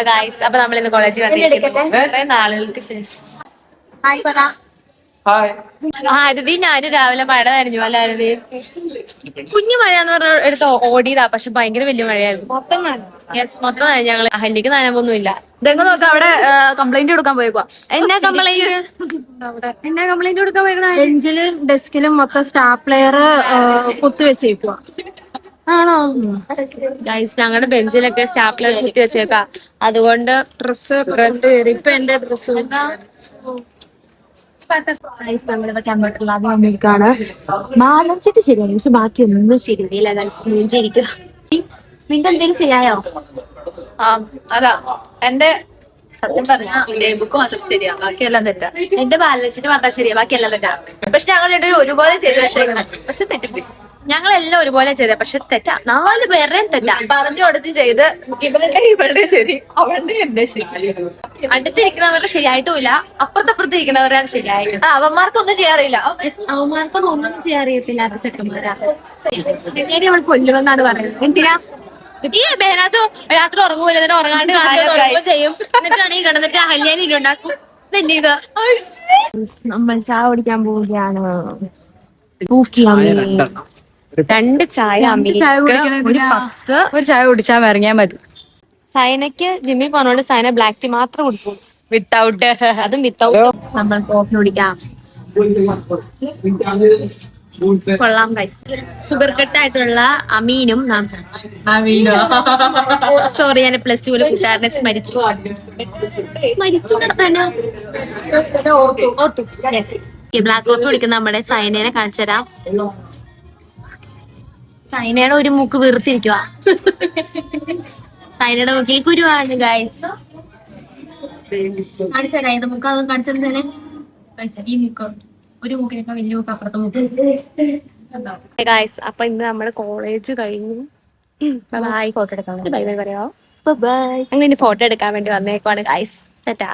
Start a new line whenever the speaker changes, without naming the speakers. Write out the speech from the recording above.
Guys അപ്പൊ നമ്മൾ ഇന്ന് കോളേജിൽ വന്നിരിക്കുന്നു നാളുകൾക്ക് ശേഷം. ആരതി ഞാനും രാവിലെ മഴ നനഞ്ഞു. അല്ല ആരതി കുഞ്ഞു മഴയെന്ന് പറഞ്ഞ എടുത്ത് ഓടിയതാ, പക്ഷെ ഭയങ്കര വലിയ മഴയായിരുന്നു. മൊത്തം നനഞ്ഞു. ഞങ്ങള് ഹല്ലിക്ക് നനവൊന്നുമില്ല.
ഇതെങ്ങനെ നോക്കാം. അവിടെ കംപ്ലൈന്റ് കൊടുക്കാൻ പോയേക്കുവാ.
എന്നാ കംപ്ലൈന്റ് കൊടുക്കാൻ പോയിക്കണ?
ബെഞ്ചിലും ഡെസ്കിലും മൊത്തം സ്റ്റാപ്ലെയർ കുത്തിവെച്ചേക്കുവാ.
ആണോ? ഗൈസ് ഞങ്ങളുടെ ബെഞ്ചിലൊക്കെ സ്റ്റാപ്ലർ കുത്തി വെച്ചേക്കാ. അതുകൊണ്ട്
ഡ്രസ് ഇപ്പൊ എന്റെ ഡ്രസ്
കമ്പ്യൂട്ടർ ലാബ് വന്നിരിക്കാണ്. ബാലൻസിട്ട് ശരിയാണ്, പക്ഷെ ബാക്കി ഒന്നും ശരിയില്ല. നെഞ്ചിരിക്കുക. നിന്റെ എന്തെങ്കിലും ശരിയായോ?
അല്ല, എന്റെ സത്യം പറഞ്ഞ ബുക്ക് മാത്രം ശരിയാ, ബാക്കിയെല്ലാം തെറ്റാ.
എന്റെ ബാലൻസിട്ട് മാത്രം ശരിയാ, ബാക്കിയെല്ലാം തെറ്റാ.
പക്ഷെ ഞങ്ങൾ രണ്ടുപേരും ഒരുപോലെ ചെയ്ത് വെച്ചേക്കണം, പക്ഷെ തെറ്റിപ്പിച്ചു.
ഞങ്ങളെല്ലാം ഒരുപോലെ ചെയ്ത, പക്ഷെ തെറ്റാ. 4 പേരുടെയും തെറ്റാ.
പറഞ്ഞു കൊടുത്ത് ചെയ്ത് ഇവളുടെ ശരി, അവളുടെ എന്റെ ശരി.
അടുത്തിരിക്കുന്നവരുടെ ശരിയായിട്ടുമില്ല, അപ്പുറത്തപ്പുറത്തിരിക്കുന്നവരാണ് ശരിയായിട്ട്.
അവന്മാർക്കൊന്നും ചെയ്യാറില്ല.
അവന്മാർക്കൊന്നും ഒന്നും ചെയ്യാറിയിട്ടില്ലാത്ത ചെക്കന്മാരാ. പിന്നീട് അവൾ കൊല്ലുമെന്നാണ് പറയുന്നത്. എന്തിനാ ഈ ബേനാത്ത് രാത്രി ഉറങ്ങൂല, എന്നിട്ട് ഉറങ്ങാണ്ട് രാത്രി ചെയ്യും. എന്നിട്ടാണ് ഈ കിടന്നിട്ട് ഹല്യാനി ഉണ്ടാക്കും. എന്റെ ഇത് നമ്മൾ ചായ കുടിക്കാൻ പോവുകയാണ്. 2 ചായ, ഒരു പപ്സ്.
ഒരു ചായ കുടിച്ചാൽ ഇറങ്ങിയാൽ മതി.
സൈനക്ക് ജിമ്മിൽ പോണോണ്ട് സൈന ബ്ലാക്ക് ടീ മാത്രം കുടിക്കും,
വിത്തൗട്ട്.
അതും വിത്തൗട്ട്. നമ്മൾ കോഫി കുടിക്കാം. കൊള്ളാം ഗൈസ്. ഷുഗർ കട്ടായിട്ടുള്ള അമീനും സോറി, ഞാൻ +2 കൂട്ടുകാരനെ സ്മരിച്ചു തന്നെ ഓർത്തു. ബ്ലാക്ക് കോഫി കുടിക്കുന്ന നമ്മുടെ സൈനേനെ കാണിച്ചു തരാം. സൈനയുടെ ഒരു മൂക്ക് വീർത്തിരിക്കുക. സൈനയുടെ മൂക്കിൽ കുരുവാണ് ഗൈസ്. കാണിച്ചേരാ ഇത് മൂക്ക്, അത് കാണിച്ചതന്നെ. ഈ മൂക്ക് ഒരു മൂക്കിനൊക്കെ വലിയ മൂക്ക്, അപ്പുറത്തെ മൂക്ക്. ഗൈസ് അപ്പൊ ഇന്ന് നമ്മുടെ കോളേജ് കഴിഞ്ഞു. ബൈ. ഫോട്ടോ എടുക്കാൻ ബൈ ബൈ പറയാമോ? ബൈ. അങ്ങനെ ഫോട്ടോ എടുക്കാൻ വേണ്ടി വന്നേക്കുവാണ് ഗൈസ്. ടാറ്റാ.